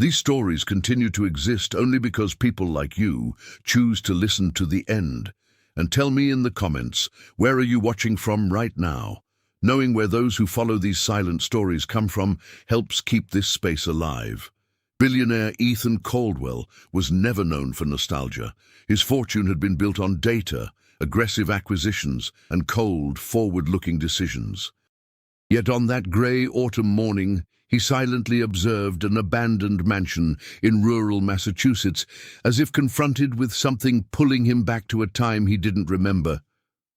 These stories continue to exist only because people like you choose to listen to the end. And tell me in the comments, where are you watching from right now? Knowing where those who follow these silent stories come from helps keep this space alive. Billionaire Ethan Caldwell was never known for nostalgia. His fortune had been built on data, aggressive acquisitions, and cold, forward-looking decisions. Yet on that grey autumn morning, he silently observed an abandoned mansion in rural Massachusetts, as if confronted with something pulling him back to a time he didn't remember,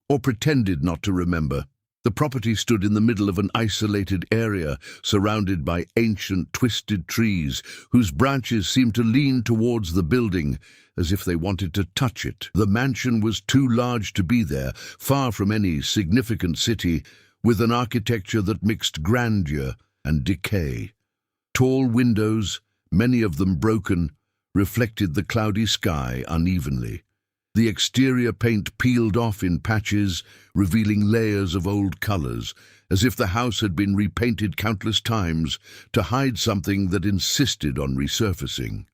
or pretended not to remember. The property stood in the middle of an isolated area, surrounded by ancient, twisted trees, whose branches seemed to lean towards the building, as if they wanted to touch it. The mansion was too large to be there, far from any significant city, with an architecture that mixed grandeur and decay. Tall windows, many of them broken, reflected the cloudy sky unevenly. The exterior paint peeled off in patches, revealing layers of old colors, as if the house had been repainted countless times to hide something that insisted on resurfacing.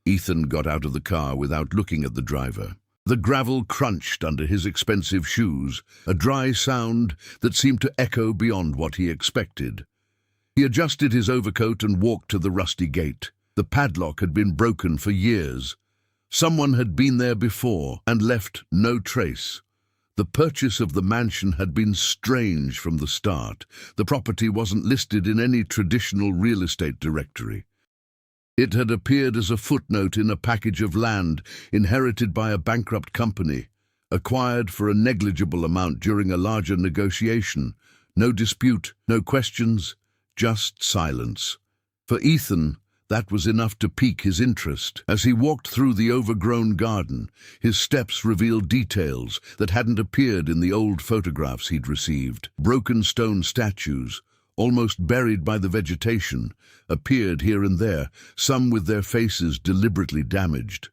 Ethan got out of the car without looking at the driver. The gravel crunched under his expensive shoes, a dry sound that seemed to echo beyond what he expected. He adjusted his overcoat and walked to the rusty gate. The padlock had been broken for years. Someone had been there before and left no trace. The purchase of the mansion had been strange from the start. The property wasn't listed in any traditional real estate directory. It had appeared as a footnote in a package of land inherited by a bankrupt company, acquired for a negligible amount during a larger negotiation. No dispute, no questions, just silence. For Ethan, that was enough to pique his interest. As he walked through the overgrown garden, his steps revealed details that hadn't appeared in the old photographs he'd received. Broken stone statues, almost buried by the vegetation, appeared here and there, some with their faces deliberately damaged.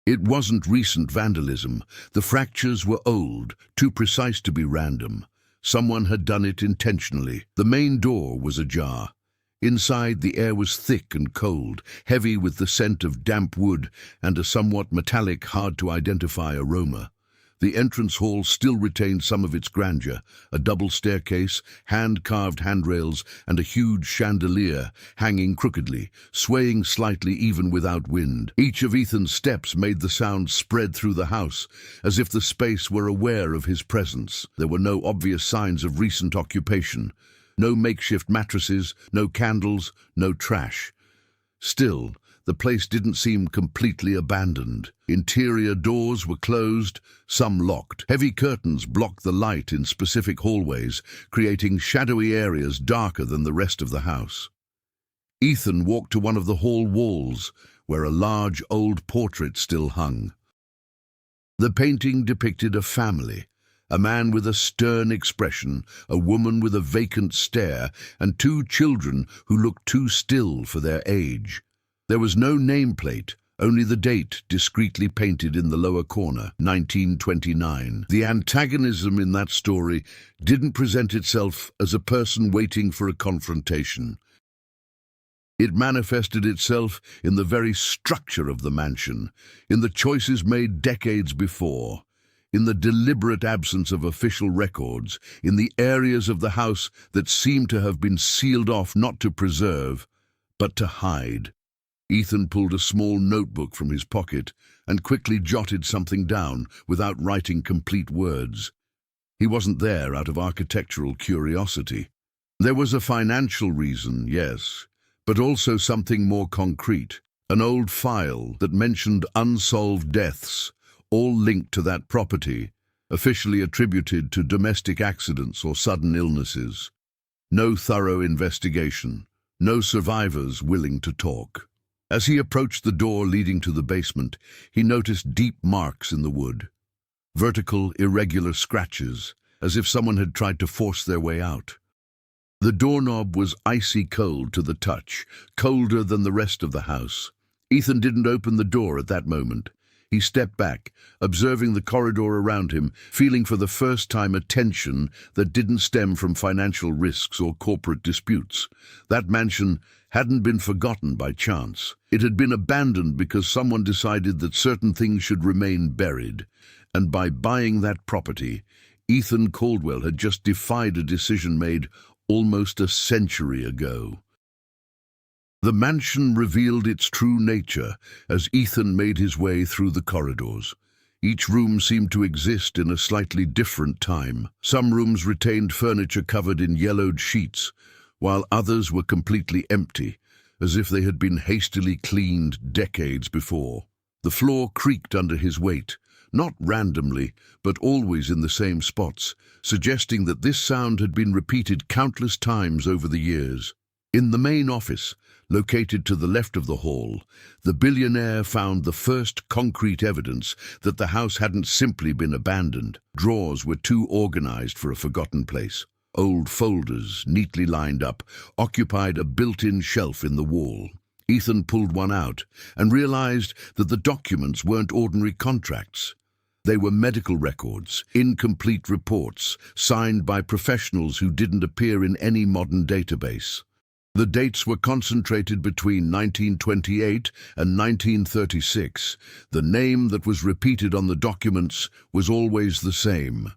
It wasn't recent vandalism. The fractures were old, too precise to be random. Someone had done it intentionally. The main door was ajar. Inside, the air was thick and cold, heavy with the scent of damp wood and a somewhat metallic, hard-to-identify aroma. The entrance hall still retained some of its grandeur, a double staircase, hand-carved handrails, and a huge chandelier hanging crookedly, swaying slightly even without wind. Each of Ethan's steps made the sound spread through the house, as if the space were aware of his presence. There were no obvious signs of recent occupation. No makeshift mattresses, no candles, no trash. Still, the place didn't seem completely abandoned. Interior doors were closed, some locked. Heavy curtains blocked the light in specific hallways, creating shadowy areas darker than the rest of the house. Ethan walked to one of the hall walls, where a large old portrait still hung. The painting depicted a family. A man with a stern expression, a woman with a vacant stare, and two children who looked too still for their age. There was no nameplate, only the date discreetly painted in the lower corner, 1929. The antagonism in that story didn't present itself as a person waiting for a confrontation. It manifested itself in the very structure of the mansion, in the choices made decades before, in the deliberate absence of official records, in the areas of the house that seemed to have been sealed off not to preserve, but to hide. Ethan pulled a small notebook from his pocket and quickly jotted something down without writing complete words. He wasn't there out of architectural curiosity. There was a financial reason, yes, but also something more concrete. An old file that mentioned unsolved deaths, all linked to that property, officially attributed to domestic accidents or sudden illnesses. No thorough investigation, no survivors willing to talk. As he approached the door leading to the basement, he noticed deep marks in the wood. Vertical, irregular scratches, as if someone had tried to force their way out. The doorknob was icy cold to the touch, colder than the rest of the house. Ethan didn't open the door at that moment. He stepped back, observing the corridor around him, feeling for the first time a tension that didn't stem from financial risks or corporate disputes. That mansion hadn't been forgotten by chance. It had been abandoned because someone decided that certain things should remain buried. And by buying that property, Ethan Caldwell had just defied a decision made almost a century ago. The mansion revealed its true nature as Ethan made his way through the corridors. Each room seemed to exist in a slightly different time. Some rooms retained furniture covered in yellowed sheets, while others were completely empty, as if they had been hastily cleaned decades before. The floor creaked under his weight, not randomly, but always in the same spots, suggesting that this sound had been repeated countless times over the years. In the main office, located to the left of the hall, the billionaire found the first concrete evidence that the house hadn't simply been abandoned. Drawers were too organized for a forgotten place. Old folders, neatly lined up, occupied a built-in shelf in the wall. Ethan pulled one out and realized that the documents weren't ordinary contracts. They were medical records, incomplete reports, signed by professionals who didn't appear in any modern database. The dates were concentrated between 1928 and 1936. The name that was repeated on the documents was always the same: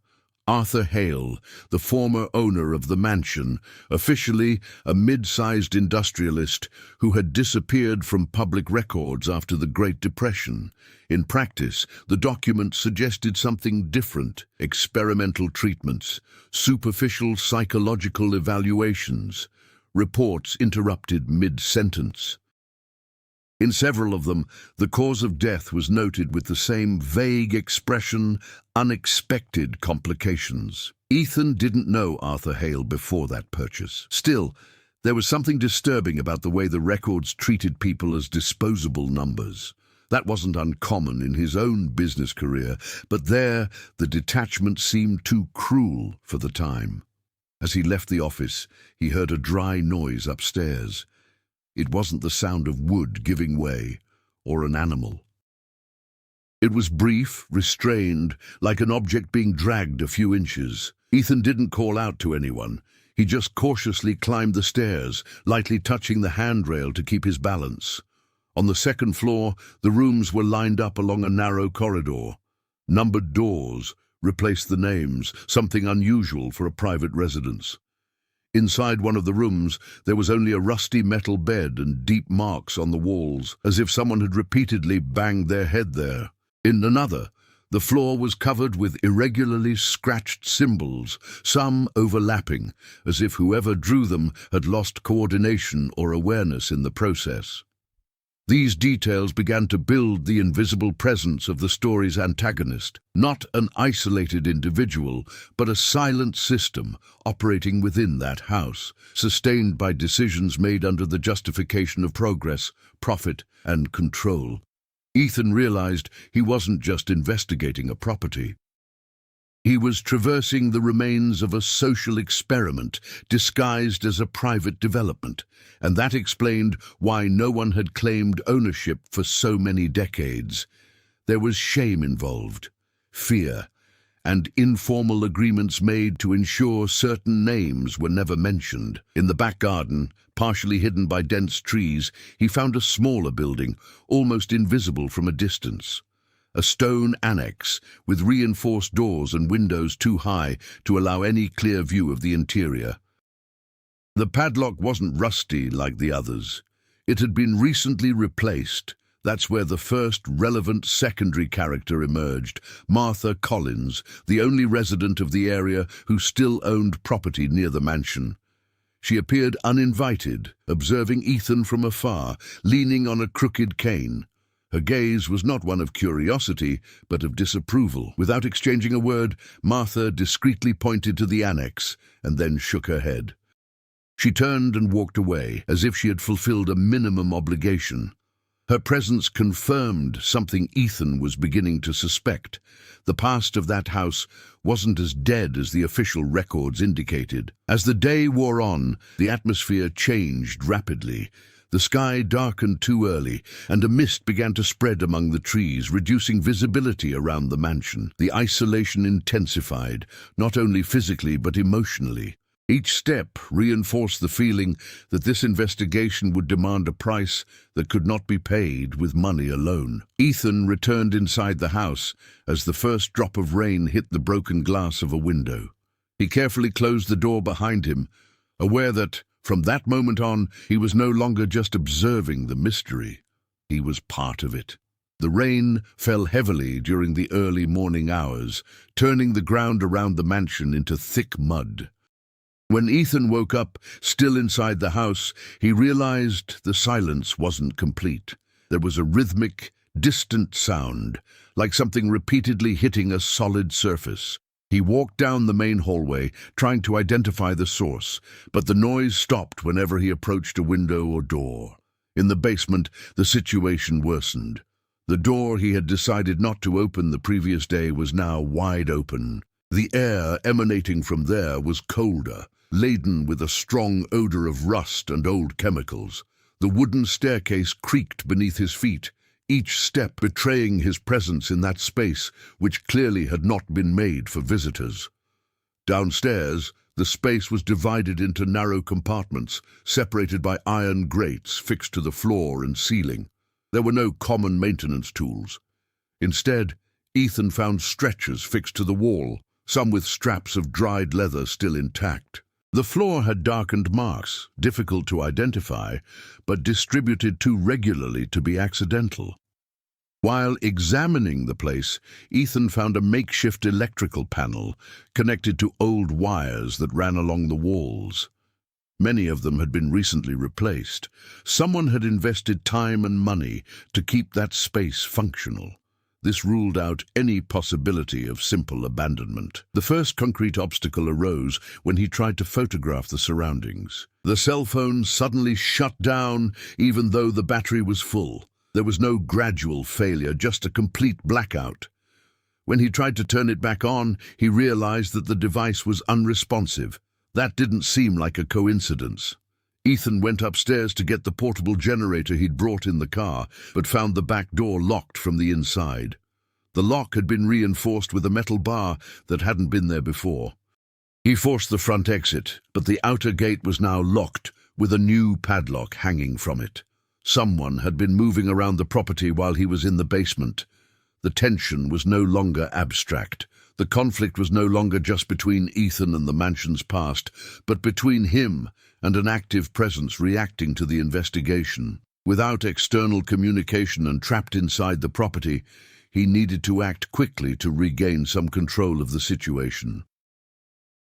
Arthur Hale, the former owner of the mansion, officially a mid-sized industrialist who had disappeared from public records after the Great Depression. In practice, the documents suggested something different: experimental treatments, superficial psychological evaluations, reports interrupted mid-sentence. In several of them, the cause of death was noted with the same vague expression: unexpected complications. Ethan didn't know Arthur Hale before that purchase. Still, there was something disturbing about the way the records treated people as disposable numbers. That wasn't uncommon in his own business career, but there, the detachment seemed too cruel for the time. As he left the office, he heard a dry noise upstairs. It wasn't the sound of wood giving way, or an animal. It was brief, restrained, like an object being dragged a few inches. Ethan didn't call out to anyone. He just cautiously climbed the stairs, lightly touching the handrail to keep his balance. On the second floor, the rooms were lined up along a narrow corridor. Numbered doors replaced the names, something unusual for a private residence. Inside one of the rooms, there was only a rusty metal bed and deep marks on the walls, as if someone had repeatedly banged their head there. In another, the floor was covered with irregularly scratched symbols, some overlapping, as if whoever drew them had lost coordination or awareness in the process. These details began to build the invisible presence of the story's antagonist, not an isolated individual, but a silent system operating within that house, sustained by decisions made under the justification of progress, profit, and control. Ethan realized he wasn't just investigating a property. He was traversing the remains of a social experiment disguised as a private development, and that explained why no one had claimed ownership for so many decades. There was shame involved, fear, and informal agreements made to ensure certain names were never mentioned. In the back garden, partially hidden by dense trees, he found a smaller building, almost invisible from a distance. A stone annex with reinforced doors and windows too high to allow any clear view of the interior. The padlock wasn't rusty like the others. It had been recently replaced. That's where the first relevant secondary character emerged, Martha Collins, the only resident of the area who still owned property near the mansion. She appeared uninvited, observing Ethan from afar, leaning on a crooked cane. Her gaze was not one of curiosity, but of disapproval. Without exchanging a word, Martha discreetly pointed to the annex and then shook her head. She turned and walked away, as if she had fulfilled a minimum obligation. Her presence confirmed something Ethan was beginning to suspect. The past of that house wasn't as dead as the official records indicated. As the day wore on, the atmosphere changed rapidly. The sky darkened too early, and a mist began to spread among the trees, reducing visibility around the mansion. The isolation intensified, not only physically but emotionally. Each step reinforced the feeling that this investigation would demand a price that could not be paid with money alone. Ethan returned inside the house as the first drop of rain hit the broken glass of a window. He carefully closed the door behind him, aware that, from that moment on, he was no longer just observing the mystery. He was part of it. The rain fell heavily during the early morning hours, turning the ground around the mansion into thick mud. When Ethan woke up, still inside the house, he realized the silence wasn't complete. There was a rhythmic, distant sound, like something repeatedly hitting a solid surface. He walked down the main hallway, trying to identify the source, but the noise stopped whenever he approached a window or door. In the basement, the situation worsened. The door he had decided not to open the previous day was now wide open. The air emanating from there was colder, laden with a strong odor of rust and old chemicals. The wooden staircase creaked beneath his feet, each step betraying his presence in that space which clearly had not been made for visitors. Downstairs, the space was divided into narrow compartments, separated by iron grates fixed to the floor and ceiling. There were no common maintenance tools. Instead, Ethan found stretchers fixed to the wall, some with straps of dried leather still intact. The floor had darkened marks, difficult to identify, but distributed too regularly to be accidental. While examining the place, Ethan found a makeshift electrical panel connected to old wires that ran along the walls. Many of them had been recently replaced. Someone had invested time and money to keep that space functional. This ruled out any possibility of simple abandonment. The first concrete obstacle arose when he tried to photograph the surroundings. The cell phone suddenly shut down even though the battery was full. There was no gradual failure, just a complete blackout. When he tried to turn it back on, he realized that the device was unresponsive. That didn't seem like a coincidence. Ethan went upstairs to get the portable generator he'd brought in the car, but found the back door locked from the inside. The lock had been reinforced with a metal bar that hadn't been there before. He forced the front exit, but the outer gate was now locked, with a new padlock hanging from it. Someone had been moving around the property while he was in the basement. The tension was no longer abstract. The conflict was no longer just between Ethan and the mansion's past, but between him and an active presence reacting to the investigation. Without external communication and trapped inside the property, he needed to act quickly to regain some control of the situation.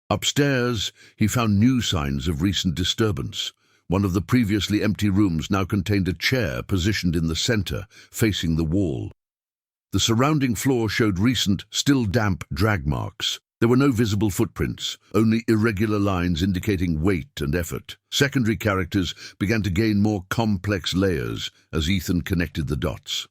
Upstairs, he found new signs of recent disturbance. One of the previously empty rooms now contained a chair positioned in the center, facing the wall. The surrounding floor showed recent, still damp drag marks. There were no visible footprints, only irregular lines indicating weight and effort. Secondary characters began to gain more complex layers as Ethan connected the dots.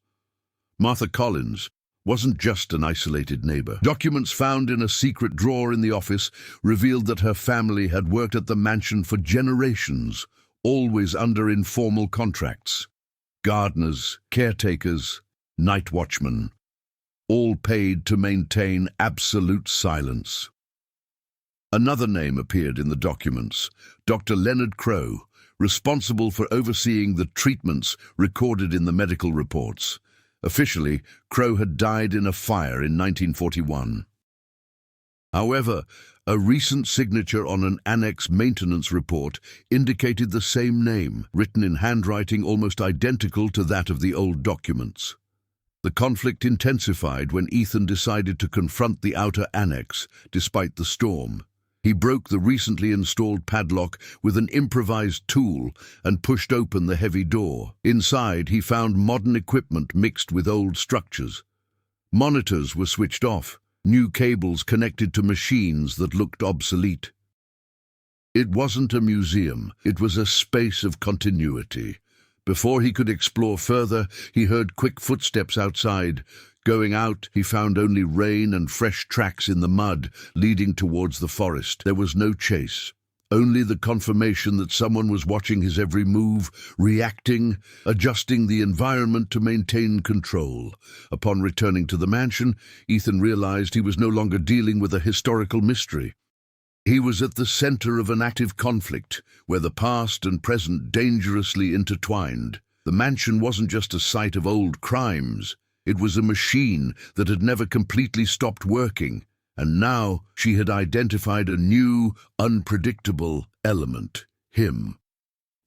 Martha Collins wasn't just an isolated neighbor. Documents found in a secret drawer in the office revealed that her family had worked at the mansion for generations, always under informal contracts. Gardeners, caretakers, night watchmen, all paid to maintain absolute silence. Another name appeared in the documents, Dr. Leonard Crowe, responsible for overseeing the treatments recorded in the medical reports. Officially, Crowe had died in a fire in 1941. However, a recent signature on an annex maintenance report indicated the same name, written in handwriting almost identical to that of the old documents. The conflict intensified when Ethan decided to confront the outer annex, despite the storm. He broke the recently installed padlock with an improvised tool and pushed open the heavy door. Inside, he found modern equipment mixed with old structures. Monitors were switched off, new cables connected to machines that looked obsolete. It wasn't a museum, it was a space of continuity. Before he could explore further, he heard quick footsteps outside. Going out, he found only rain and fresh tracks in the mud leading towards the forest. There was no chase, only the confirmation that someone was watching his every move, reacting, adjusting the environment to maintain control. Upon returning to the mansion, Ethan realized he was no longer dealing with a historical mystery. He was at the center of an active conflict, where the past and present dangerously intertwined. The mansion wasn't just a site of old crimes. It was a machine that had never completely stopped working. And now she had identified a new, unpredictable element: him.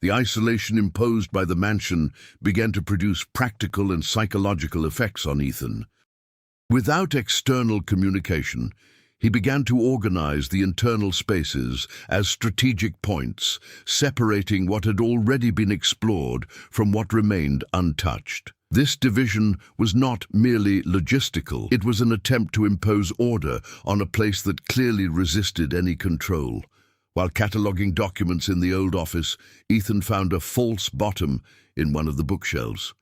The isolation imposed by the mansion began to produce practical and psychological effects on Ethan. Without external communication, he began to organize the internal spaces as strategic points, separating what had already been explored from what remained untouched. This division was not merely logistical. It was an attempt to impose order on a place that clearly resisted any control. While cataloging documents in the old office, Ethan found a false bottom in one of the bookshelves.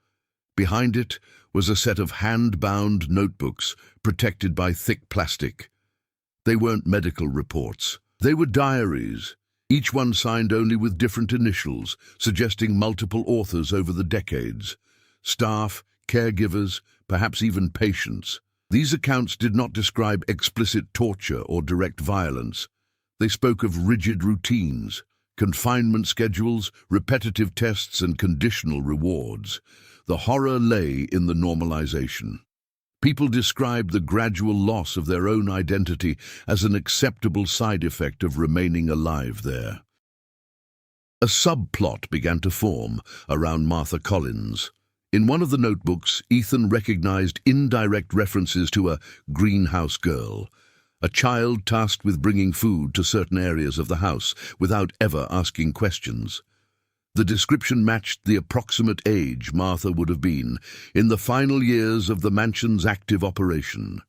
Behind it was a set of hand-bound notebooks protected by thick plastic. They weren't medical reports. They were diaries, each one signed only with different initials, suggesting multiple authors over the decades. Staff, caregivers, perhaps even patients. These accounts did not describe explicit torture or direct violence. They spoke of rigid routines, confinement schedules, repetitive tests, and conditional rewards. The horror lay in the normalization. People described the gradual loss of their own identity as an acceptable side effect of remaining alive there. A subplot began to form around Martha Collins. In one of the notebooks, Ethan recognized indirect references to a greenhouse girl, a child tasked with bringing food to certain areas of the house without ever asking questions. The description matched the approximate age Martha would have been in the final years of the mansion's active operation.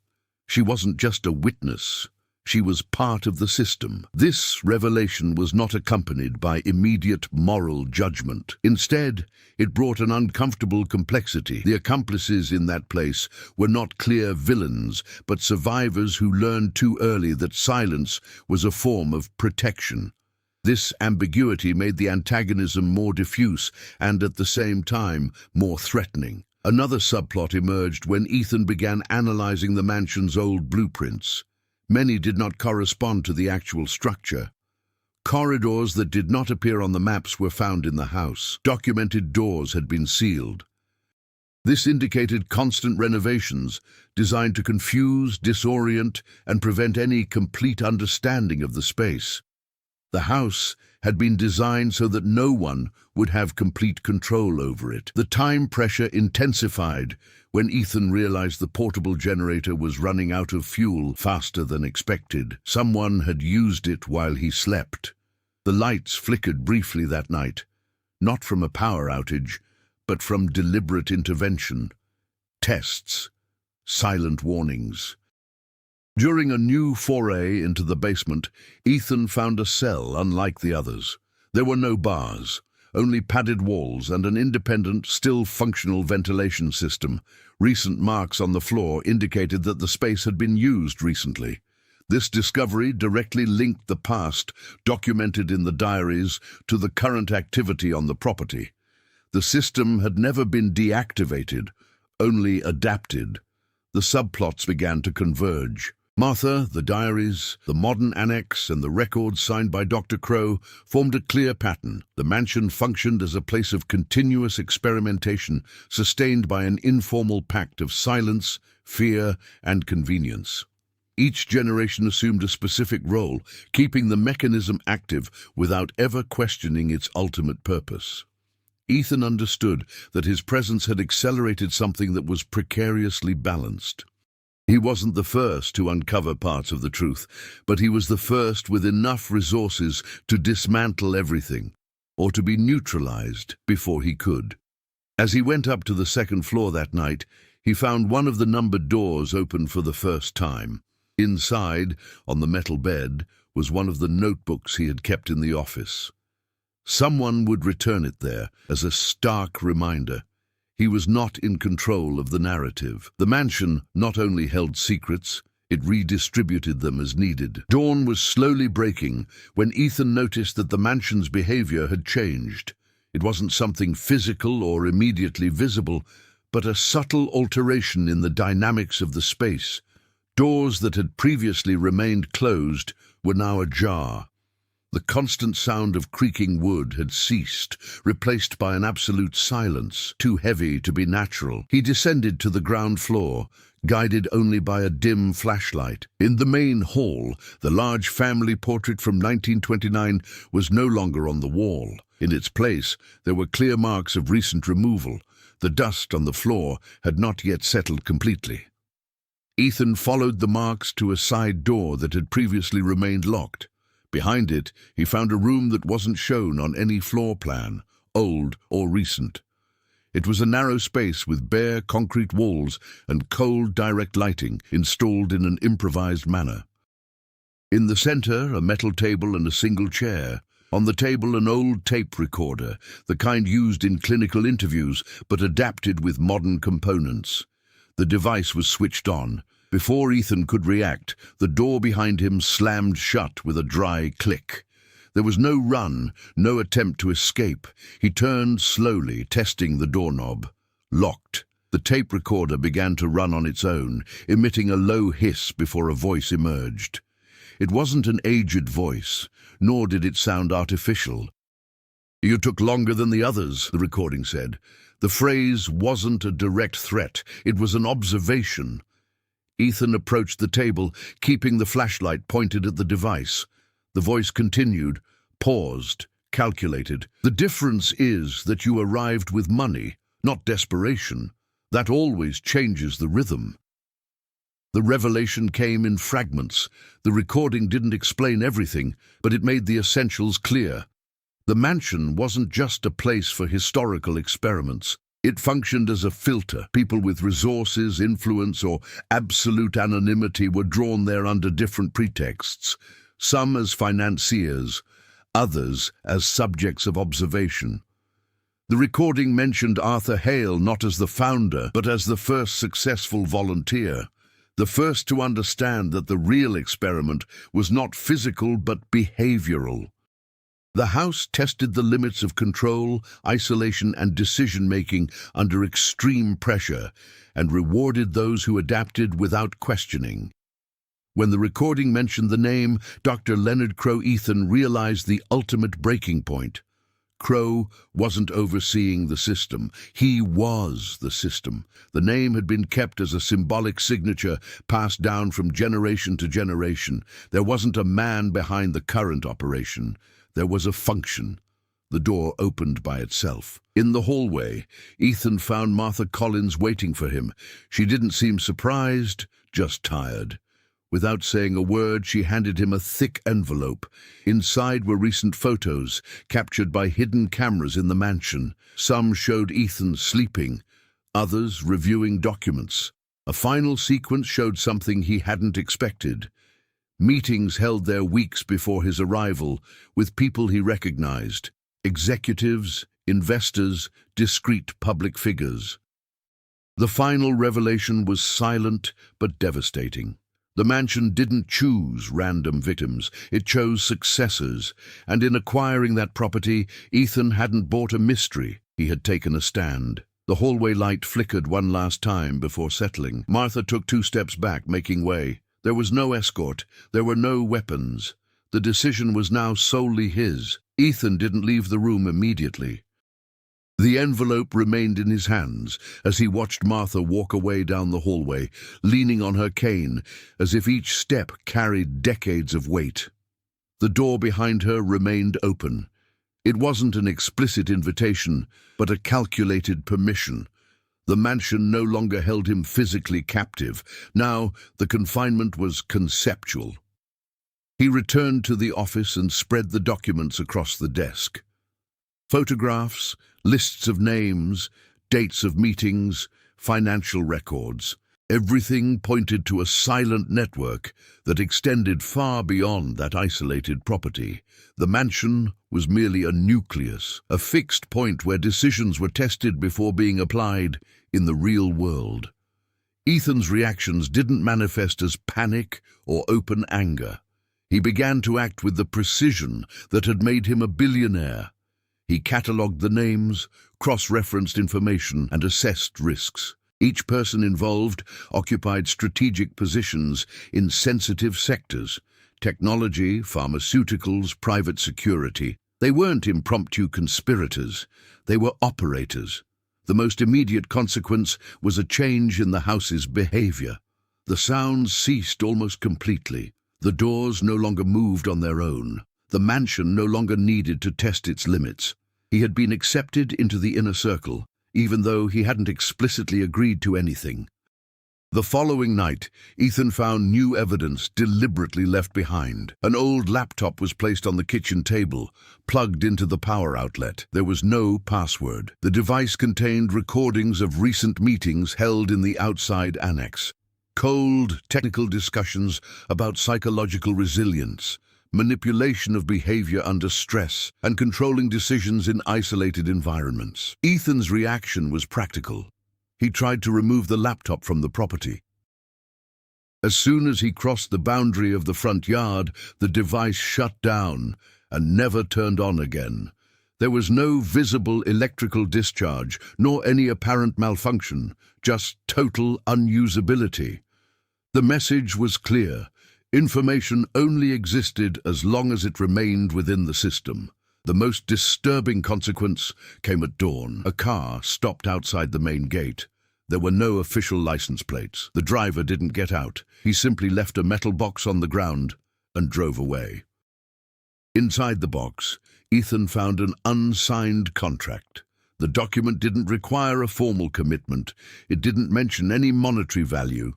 She wasn't just a witness. She was part of the system. This revelation was not accompanied by immediate moral judgment. Instead, it brought an uncomfortable complexity. The accomplices in that place were not clear villains, but survivors who learned too early that silence was a form of protection. This ambiguity made the antagonism more diffuse and, at the same time, more threatening. Another subplot emerged when Ethan began analyzing the mansion's old blueprints. Many did not correspond to the actual structure. Corridors that did not appear on the maps were found in the house. Documented doors had been sealed. This indicated constant renovations designed to confuse, disorient, and prevent any complete understanding of the space. The house had been designed so that no one would have complete control over it. The time pressure intensified when Ethan realized the portable generator was running out of fuel faster than expected. Someone had used it while he slept. The lights flickered briefly that night, not from a power outage, but from deliberate intervention. Tests, silent warnings. During a new foray into the basement, Ethan found a cell unlike the others. There were no bars, only padded walls and an independent, still functional ventilation system. Recent marks on the floor indicated that the space had been used recently. This discovery directly linked the past, documented in the diaries, to the current activity on the property. The system had never been deactivated, only adapted. The subplots began to converge. Martha, the diaries, the modern annex, and the records signed by Dr. Crow formed a clear pattern. The mansion functioned as a place of continuous experimentation, sustained by an informal pact of silence, fear, and convenience. Each generation assumed a specific role, keeping the mechanism active without ever questioning its ultimate purpose. Ethan understood that his presence had accelerated something that was precariously balanced. He wasn't the first to uncover parts of the truth, but he was the first with enough resources to dismantle everything, or to be neutralized before he could. As he went up to the second floor that night, he found one of the numbered doors open for the first time. Inside, on the metal bed, was one of the notebooks he had kept in the office. Someone would return it there as a stark reminder. He was not in control of the narrative. The mansion not only held secrets, It redistributed them as needed. Dawn was slowly breaking when Ethan noticed that the mansion's behavior had changed. It wasn't something physical or immediately visible, but a subtle alteration in the dynamics of the space. Doors that had previously remained closed were now ajar. The constant sound of creaking wood had ceased, replaced by an absolute silence, too heavy to be natural. He descended to the ground floor, guided only by a dim flashlight. In the main hall, the large family portrait from 1929 was no longer on the wall. In its place, there were clear marks of recent removal. The dust on the floor had not yet settled completely. Ethan followed the marks to a side door that had previously remained locked. Behind it, he found a room that wasn't shown on any floor plan, old or recent. It was a narrow space with bare concrete walls and cold direct lighting installed in an improvised manner. In the center, a metal table and a single chair. On the table, an old tape recorder, the kind used in clinical interviews but adapted with modern components. The device was switched on. Before Ethan could react, the door behind him slammed shut with a dry click. There was no run, no attempt to escape. He turned slowly, testing the doorknob. Locked. The tape recorder began to run on its own, emitting a low hiss before a voice emerged. It wasn't an aged voice, nor did it sound artificial. "You took longer than the others," the recording said. The phrase wasn't a direct threat, it was an observation. Ethan approached the table, keeping the flashlight pointed at the device. The voice continued, paused, calculated. "The difference is that you arrived with money, not desperation. That always changes the rhythm." The revelation came in fragments. The recording didn't explain everything, but it made the essentials clear. The mansion wasn't just a place for historical experiments. It functioned as a filter. People with resources, influence, or absolute anonymity were drawn there under different pretexts, some as financiers, others as subjects of observation. The recording mentioned Arthur Hale not as the founder, but as the first successful volunteer, the first to understand that the real experiment was not physical but behavioral. The house tested the limits of control, isolation, and decision-making under extreme pressure, and rewarded those who adapted without questioning. When the recording mentioned the name Dr. Leonard Crowe, Ethan realized the ultimate breaking point. Crowe wasn't overseeing the system. He was the system. The name had been kept as a symbolic signature passed down from generation to generation. There wasn't a man behind the current operation. There was a function. The door opened by itself. In the hallway, Ethan found Martha Collins waiting for him. She didn't seem surprised, just tired. Without saying a word, she handed him a thick envelope. Inside were recent photos, captured by hidden cameras in the mansion. Some showed Ethan sleeping, others reviewing documents. A final sequence showed something he hadn't expected. Meetings held there weeks before his arrival, with people he recognized. Executives, investors, discreet public figures. The final revelation was silent but devastating. The mansion didn't choose random victims, it chose successors, and in acquiring that property, Ethan hadn't bought a mystery, he had taken a stand. The hallway light flickered one last time before settling. Martha took 2 steps back, making way. There was no escort, there were no weapons. The decision was now solely his. Ethan didn't leave the room immediately. The envelope remained in his hands as he watched Martha walk away down the hallway, leaning on her cane, as if each step carried decades of weight. The door behind her remained open. It wasn't an explicit invitation, but a calculated permission. The mansion no longer held him physically captive. Now the confinement was conceptual. He returned to the office and spread the documents across the desk. Photographs, lists of names, dates of meetings, financial records. Everything pointed to a silent network that extended far beyond that isolated property. The mansion was merely a nucleus, a fixed point where decisions were tested before being applied in the real world. Ethan's reactions didn't manifest as panic or open anger. He began to act with the precision that had made him a billionaire. He catalogued the names, cross-referenced information, and assessed risks. Each person involved occupied strategic positions in sensitive sectors: technology, pharmaceuticals, private security. They weren't impromptu conspirators, they were operators. The most immediate consequence was a change in the house's behavior. The sounds ceased almost completely. The doors no longer moved on their own. The mansion no longer needed to test its limits. He had been accepted into the inner circle, even though he hadn't explicitly agreed to anything. The following night, Ethan found new evidence deliberately left behind. An old laptop was placed on the kitchen table, plugged into the power outlet. There was no password. The device contained recordings of recent meetings held in the outside annex. Cold, technical discussions about psychological resilience, manipulation of behavior under stress, and controlling decisions in isolated environments. Ethan's reaction was practical. He tried to remove the laptop from the property. As soon as he crossed the boundary of the front yard, the device shut down and never turned on again. There was no visible electrical discharge, nor any apparent malfunction, just total unusability. The message was clear. Information only existed as long as it remained within the system. The most disturbing consequence came at dawn. A car stopped outside the main gate. There were no official license plates. The driver didn't get out. He simply left a metal box on the ground and drove away. Inside the box, Ethan found an unsigned contract. The document didn't require a formal commitment. It didn't mention any monetary value.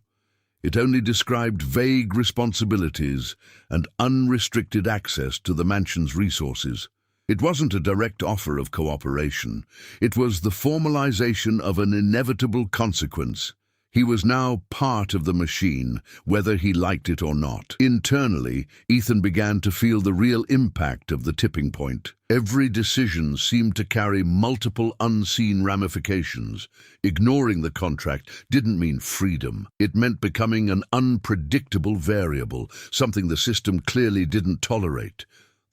It only described vague responsibilities and unrestricted access to the mansion's resources. It wasn't a direct offer of cooperation. It was the formalization of an inevitable consequence. He was now part of the machine, whether he liked it or not. Internally, Ethan began to feel the real impact of the tipping point. Every decision seemed to carry multiple unseen ramifications. Ignoring the contract didn't mean freedom. It meant becoming an unpredictable variable, something the system clearly didn't tolerate.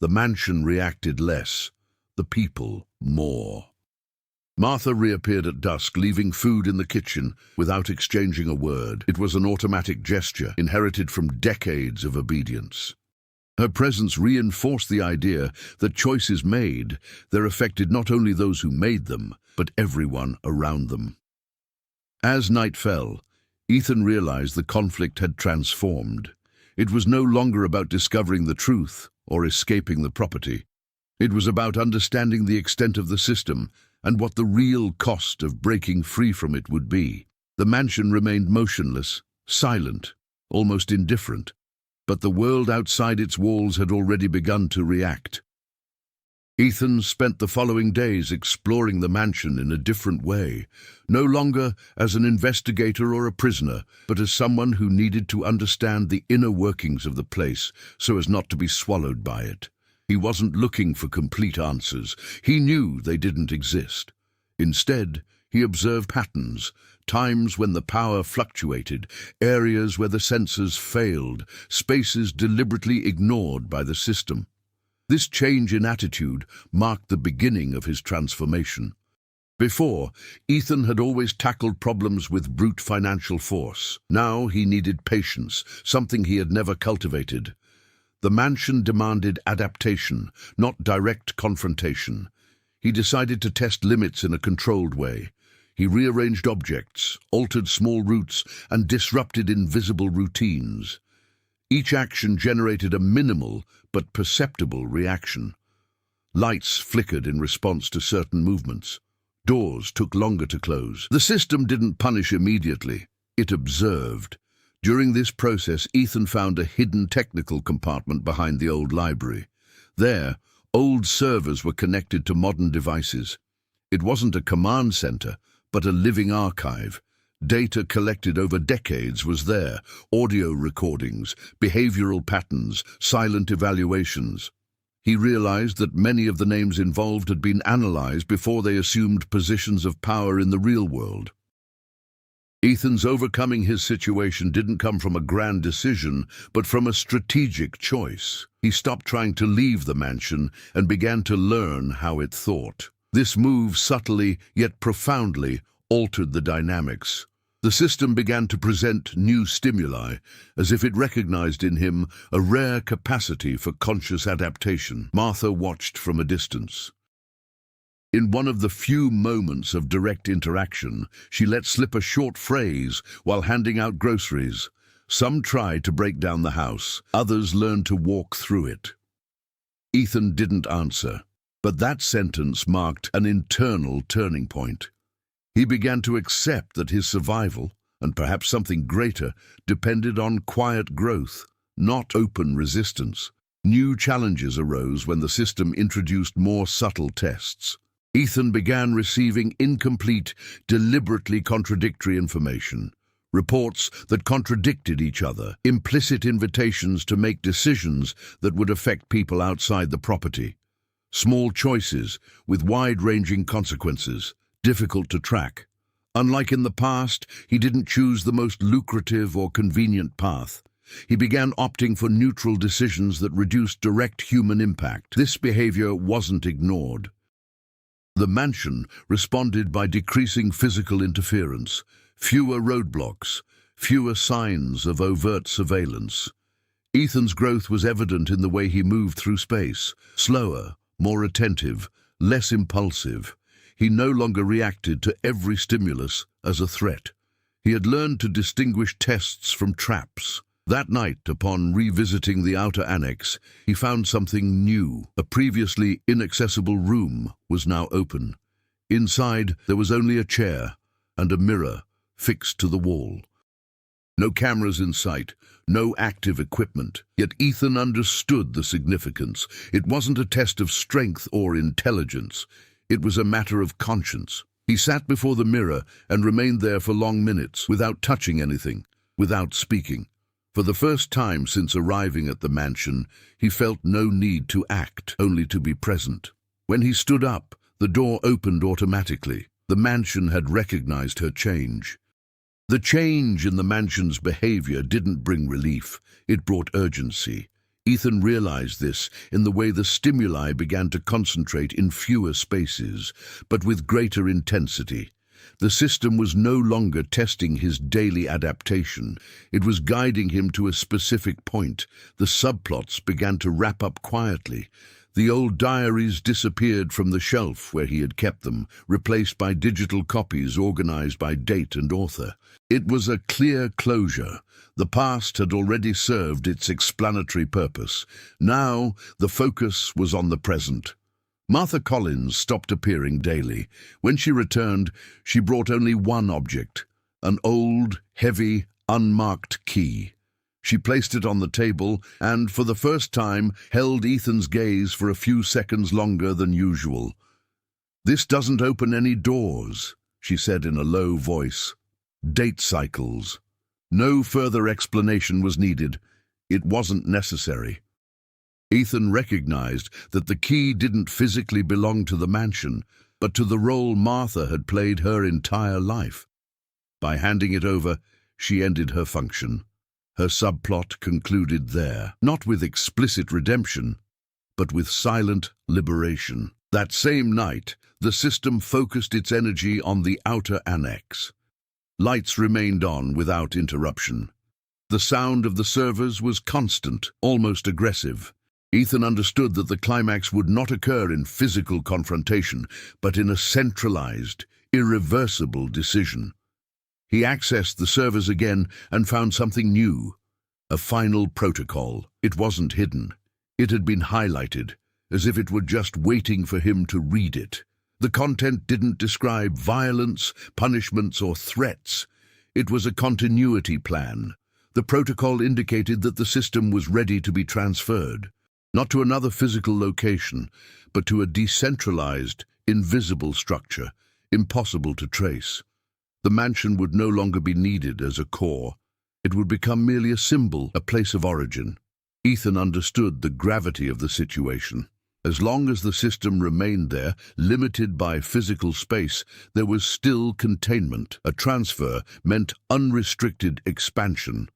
The mansion reacted less, the people more. Martha reappeared at dusk, leaving food in the kitchen without exchanging a word. It was an automatic gesture, inherited from decades of obedience. Her presence reinforced the idea that choices made there affected not only those who made them, but everyone around them. As night fell, Ethan realized the conflict had transformed. It was no longer about discovering the truth or escaping the property. It was about understanding the extent of the system and what the real cost of breaking free from it would be. The mansion remained motionless, silent, almost indifferent, but the world outside its walls had already begun to react. Ethan spent the following days exploring the mansion in a different way, no longer as an investigator or a prisoner, but as someone who needed to understand the inner workings of the place so as not to be swallowed by it. He wasn't looking for complete answers. He knew they didn't exist. Instead, he observed patterns, times when the power fluctuated, areas where the sensors failed, spaces deliberately ignored by the system. This change in attitude marked the beginning of his transformation. Before, Ethan had always tackled problems with brute financial force. Now he needed patience, something he had never cultivated. The mansion demanded adaptation, not direct confrontation. He decided to test limits in a controlled way. He rearranged objects, altered small routes, and disrupted invisible routines. Each action generated a minimal but perceptible reaction. Lights flickered in response to certain movements. Doors took longer to close. The system didn't punish immediately. It observed. During this process, Ethan found a hidden technical compartment behind the old library. There, old servers were connected to modern devices. It wasn't a command center, but a living archive. Data collected over decades was there: audio recordings, behavioral patterns, silent evaluations. He realized that many of the names involved had been analyzed before they assumed positions of power in the real world. Ethan's overcoming his situation didn't come from a grand decision, but from a strategic choice. He stopped trying to leave the mansion and began to learn how it thought. This move subtly, yet profoundly, altered the dynamics. The system began to present new stimuli, as if it recognized in him a rare capacity for conscious adaptation. Martha watched from a distance. In one of the few moments of direct interaction, she let slip a short phrase while handing out groceries. Some tried to break down the house, others learned to walk through it. Ethan didn't answer, but that sentence marked an internal turning point. He began to accept that his survival, and perhaps something greater, depended on quiet growth, not open resistance. New challenges arose when the system introduced more subtle tests. Ethan began receiving incomplete, deliberately contradictory information. Reports that contradicted each other, implicit invitations to make decisions that would affect people outside the property. Small choices with wide-ranging consequences, difficult to track. Unlike in the past, he didn't choose the most lucrative or convenient path. He began opting for neutral decisions that reduced direct human impact. This behavior wasn't ignored. The mansion responded by decreasing physical interference, fewer roadblocks, fewer signs of overt surveillance. Ethan's growth was evident in the way he moved through space, slower, more attentive, less impulsive. He no longer reacted to every stimulus as a threat. He had learned to distinguish tests from traps. That night, upon revisiting the outer annex, he found something new. A previously inaccessible room was now open. Inside, there was only a chair and a mirror fixed to the wall. No cameras in sight, no active equipment. Yet Ethan understood the significance. It wasn't a test of strength or intelligence. It was a matter of conscience. He sat before the mirror and remained there for long minutes, without touching anything, without speaking. For the first time since arriving at the mansion, he felt no need to act, only to be present. When he stood up, the door opened automatically. The mansion had recognized her change. The change in the mansion's behavior didn't bring relief, it brought urgency. Ethan realized this in the way the stimuli began to concentrate in fewer spaces, but with greater intensity. The system was no longer testing his daily adaptation. It was guiding him to a specific point. The subplots began to wrap up quietly. The old diaries disappeared from the shelf where he had kept them, replaced by digital copies organized by date and author. It was a clear closure. The past had already served its explanatory purpose. Now, the focus was on the present. Martha Collins stopped appearing daily. When she returned, she brought only one object, an old, heavy, unmarked key. She placed it on the table and, for the first time, held Ethan's gaze for a few seconds longer than usual. "This doesn't open any doors," she said in a low voice. "Date cycles." No further explanation was needed. It wasn't necessary. Ethan recognized that the key didn't physically belong to the mansion, but to the role Martha had played her entire life. By handing it over, she ended her function. Her subplot concluded there, not with explicit redemption, but with silent liberation. That same night, the system focused its energy on the outer annex. Lights remained on without interruption. The sound of the servers was constant, almost aggressive. Ethan understood that the climax would not occur in physical confrontation, but in a centralized, irreversible decision. He accessed the servers again and found something new, a final protocol. It wasn't hidden. It had been highlighted, as if it were just waiting for him to read it. The content didn't describe violence, punishments, or threats. It was a continuity plan. The protocol indicated that the system was ready to be transferred, not to another physical location, but to a decentralized, invisible structure, impossible to trace. The mansion would no longer be needed as a core. It would become merely a symbol, a place of origin. Ethan understood the gravity of the situation. As long as the system remained there, limited by physical space, there was still containment. A transfer meant unrestricted expansion.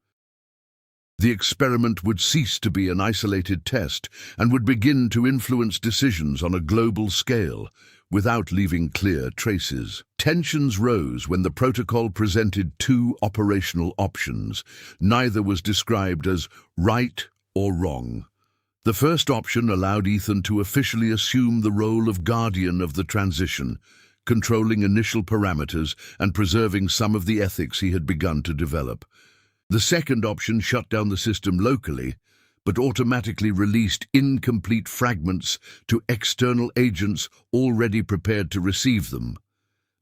The experiment would cease to be an isolated test and would begin to influence decisions on a global scale, without leaving clear traces. Tensions rose when the protocol presented two operational options. Neither was described as right or wrong. The first option allowed Ethan to officially assume the role of guardian of the transition, controlling initial parameters and preserving some of the ethics he had begun to develop. The second option shut down the system locally, but automatically released incomplete fragments to external agents already prepared to receive them.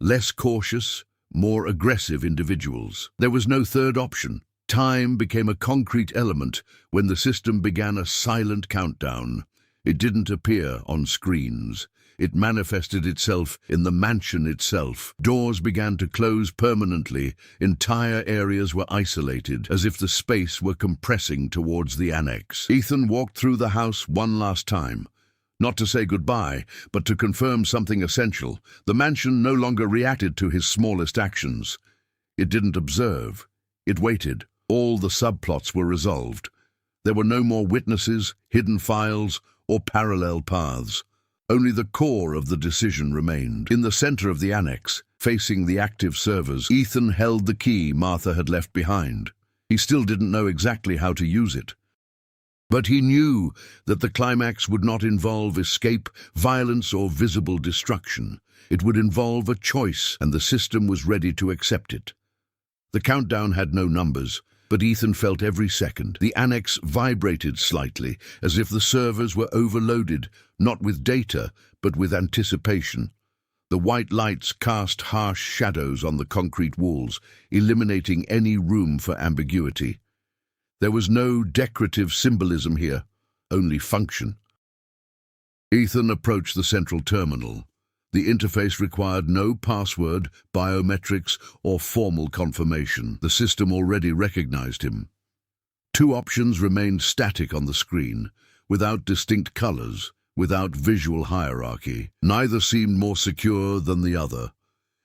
Less cautious, more aggressive individuals. There was no third option. Time became a concrete element when the system began a silent countdown. It didn't appear on screens. It manifested itself in the mansion itself. Doors began to close permanently. Entire areas were isolated, as if the space were compressing towards the annex. Ethan walked through the house one last time. Not to say goodbye, but to confirm something essential. The mansion no longer reacted to his smallest actions. It didn't observe. It waited. All the subplots were resolved. There were no more witnesses, hidden files, or parallel paths. Only the core of the decision remained. In the center of the annex, facing the active servers, Ethan held the key Martha had left behind. He still didn't know exactly how to use it. But he knew that the climax would not involve escape, violence, or visible destruction. It would involve a choice, and the system was ready to accept it. The countdown had no numbers, but Ethan felt every second. The annex vibrated slightly, as if the servers were overloaded, not with data, but with anticipation. The white lights cast harsh shadows on the concrete walls, eliminating any room for ambiguity. There was no decorative symbolism here, only function. Ethan approached the central terminal. The interface required no password, biometrics, or formal confirmation. The system already recognized him. Two options remained static on the screen, without distinct colors, without visual hierarchy. Neither seemed more secure than the other.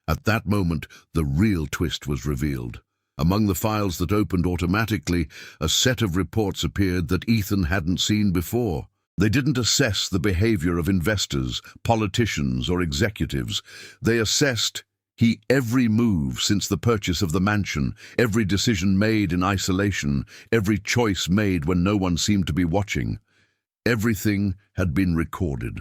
At that moment, the real twist was revealed. Among the files that opened automatically, a set of reports appeared that Ethan hadn't seen before. They didn't assess the behavior of investors, politicians, or executives. They assessed every move since the purchase of the mansion, every decision made in isolation, every choice made when no one seemed to be watching. Everything had been recorded.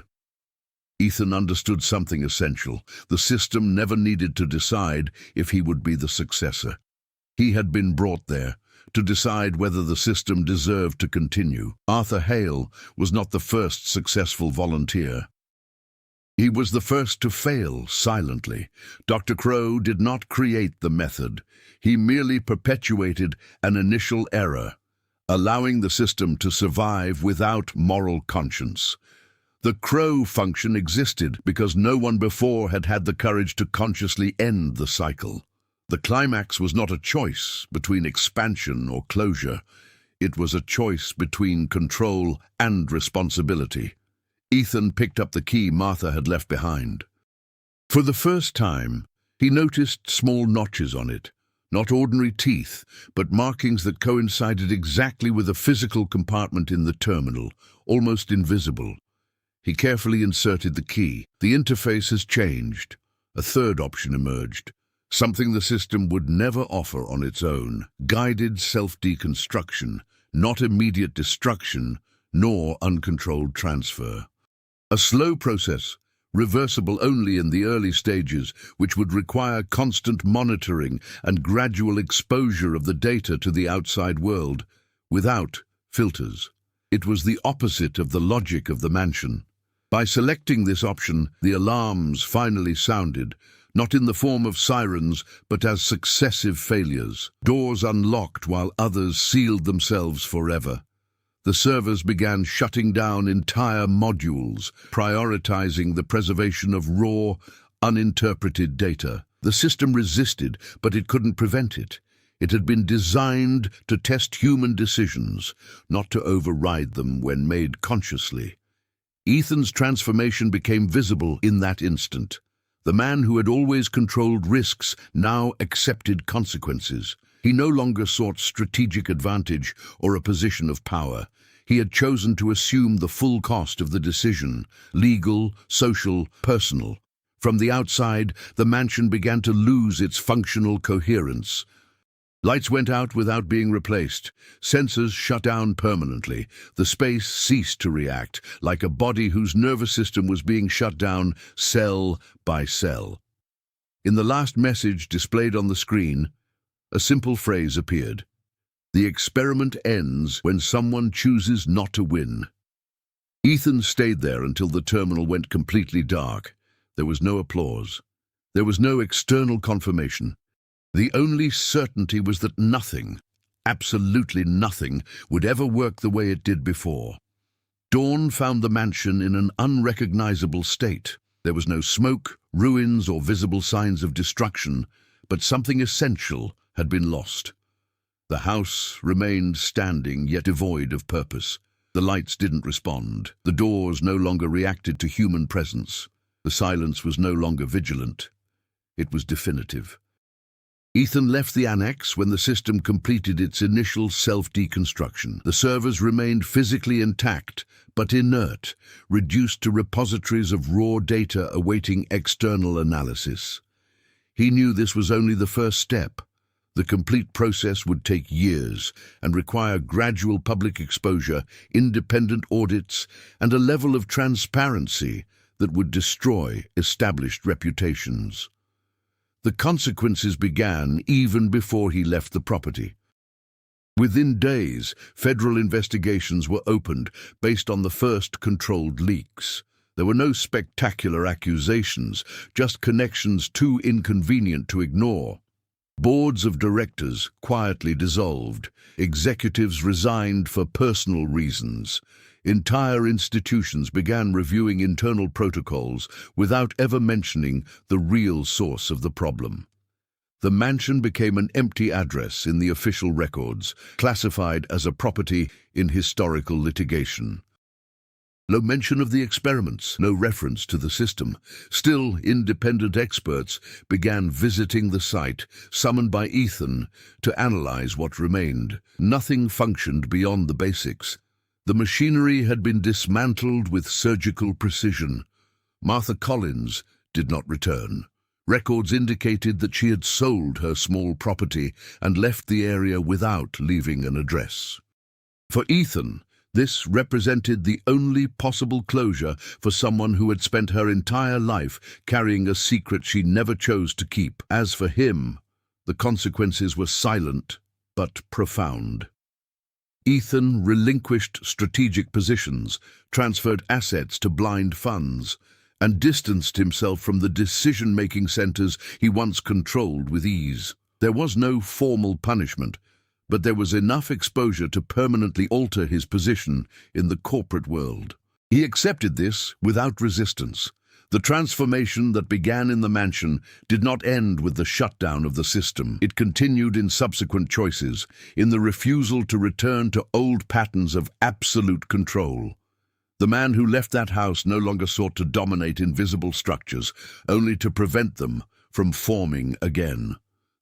Ethan understood something essential. The system never needed to decide if he would be the successor. He had been brought there to decide whether the system deserved to continue. Arthur Hale was not the first successful volunteer. He was the first to fail silently. Dr. Crow did not create the method. He merely perpetuated an initial error, allowing the system to survive without moral conscience. The Crow function existed because no one before had had the courage to consciously end the cycle. The climax was not a choice between expansion or closure. It was a choice between control and responsibility. Ethan picked up the key Martha had left behind. For the first time, he noticed small notches on it, not ordinary teeth, but markings that coincided exactly with a physical compartment in the terminal, almost invisible. He carefully inserted the key. The interface has changed. A third option emerged. Something the system would never offer on its own. Guided self-deconstruction, not immediate destruction, nor uncontrolled transfer. A slow process, reversible only in the early stages, which would require constant monitoring and gradual exposure of the data to the outside world, without filters. It was the opposite of the logic of the mansion. By selecting this option, the alarms finally sounded, not in the form of sirens, but as successive failures. Doors unlocked while others sealed themselves forever. The servers began shutting down entire modules, prioritizing the preservation of raw, uninterpreted data. The system resisted, but it couldn't prevent it. It had been designed to test human decisions, not to override them when made consciously. Ethan's transformation became visible in that instant. The man who had always controlled risks now accepted consequences. He no longer sought strategic advantage or a position of power. He had chosen to assume the full cost of the decision, legal, social, personal. From the outside, the mansion began to lose its functional coherence. Lights went out without being replaced. Sensors shut down permanently. The space ceased to react, like a body whose nervous system was being shut down cell by cell. In the last message displayed on the screen, a simple phrase appeared. The experiment ends when someone chooses not to win. Ethan stayed there until the terminal went completely dark. There was no applause. There was no external confirmation. The only certainty was that nothing, absolutely nothing, would ever work the way it did before. Dawn found the mansion in an unrecognizable state. There was no smoke, ruins, or visible signs of destruction, but something essential had been lost. The house remained standing, yet devoid of purpose. The lights didn't respond. The doors no longer reacted to human presence. The silence was no longer vigilant. It was definitive. Ethan left the annex when the system completed its initial self-deconstruction. The servers remained physically intact, but inert, reduced to repositories of raw data awaiting external analysis. He knew this was only the first step. The complete process would take years and require gradual public exposure, independent audits, and a level of transparency that would destroy established reputations. The consequences began even before he left the property. Within days, federal investigations were opened based on the first controlled leaks. There were no spectacular accusations, just connections too inconvenient to ignore. Boards of directors quietly dissolved. Executives resigned for personal reasons. Entire institutions began reviewing internal protocols without ever mentioning the real source of the problem. The mansion became an empty address in the official records, classified as a property in historical litigation. No mention of the experiments, no reference to the system. Still, independent experts began visiting the site, summoned by Ethan to analyze what remained. Nothing functioned beyond the basics. The machinery had been dismantled with surgical precision. Martha Collins did not return. Records indicated that she had sold her small property and left the area without leaving an address. For Ethan, this represented the only possible closure for someone who had spent her entire life carrying a secret she never chose to keep. As for him, the consequences were silent but profound. Ethan relinquished strategic positions, transferred assets to blind funds, and distanced himself from the decision-making centers he once controlled with ease. There was no formal punishment, but there was enough exposure to permanently alter his position in the corporate world. He accepted this without resistance. The transformation that began in the mansion did not end with the shutdown of the system. It continued in subsequent choices, in the refusal to return to old patterns of absolute control. The man who left that house no longer sought to dominate invisible structures, only to prevent them from forming again.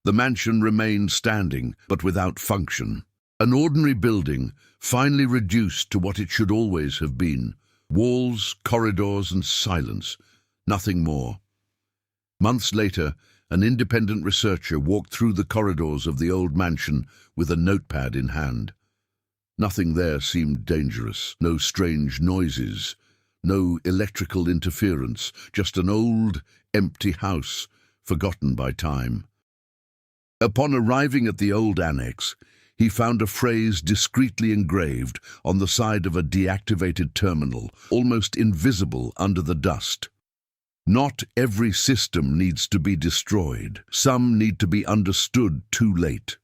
The mansion remained standing, but without function. An ordinary building, finally reduced to what it should always have been: walls, corridors, and silence. Nothing more. Months later, an independent researcher walked through the corridors of the old mansion with a notepad in hand. Nothing there seemed dangerous, no strange noises, no electrical interference, just an old, empty house, forgotten by time. Upon arriving at the old annex, he found a phrase discreetly engraved on the side of a deactivated terminal, almost invisible under the dust. Not every system needs to be destroyed. Some need to be understood too late.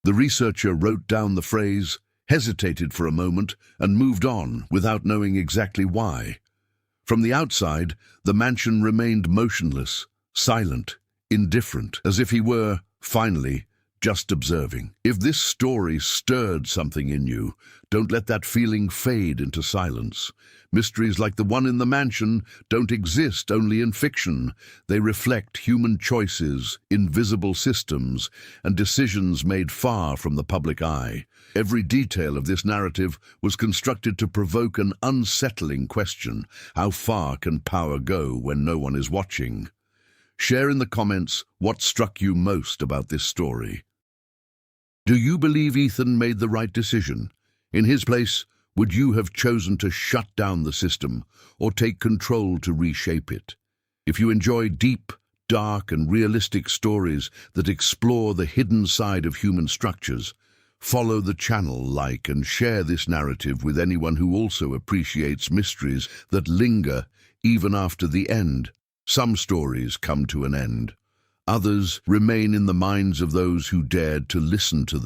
The researcher wrote down the phrase, hesitated for a moment, and moved on without knowing exactly why. From the outside, the mansion remained motionless, silent, indifferent, as if he were, finally, just observing. If this story stirred something in you, don't let that feeling fade into silence. Mysteries like the one in the mansion don't exist only in fiction. They reflect human choices, invisible systems, and decisions made far from the public eye. Every detail of this narrative was constructed to provoke an unsettling question: how far can power go when no one is watching? Share in the comments what struck you most about this story. Do you believe Ethan made the right decision? In his place, would you have chosen to shut down the system or take control to reshape it? If you enjoy deep, dark, and realistic stories that explore the hidden side of human structures, follow the channel, like, and share this narrative with anyone who also appreciates mysteries that linger even after the end. Some stories come to an end. Others remain in the minds of those who dared to listen to them.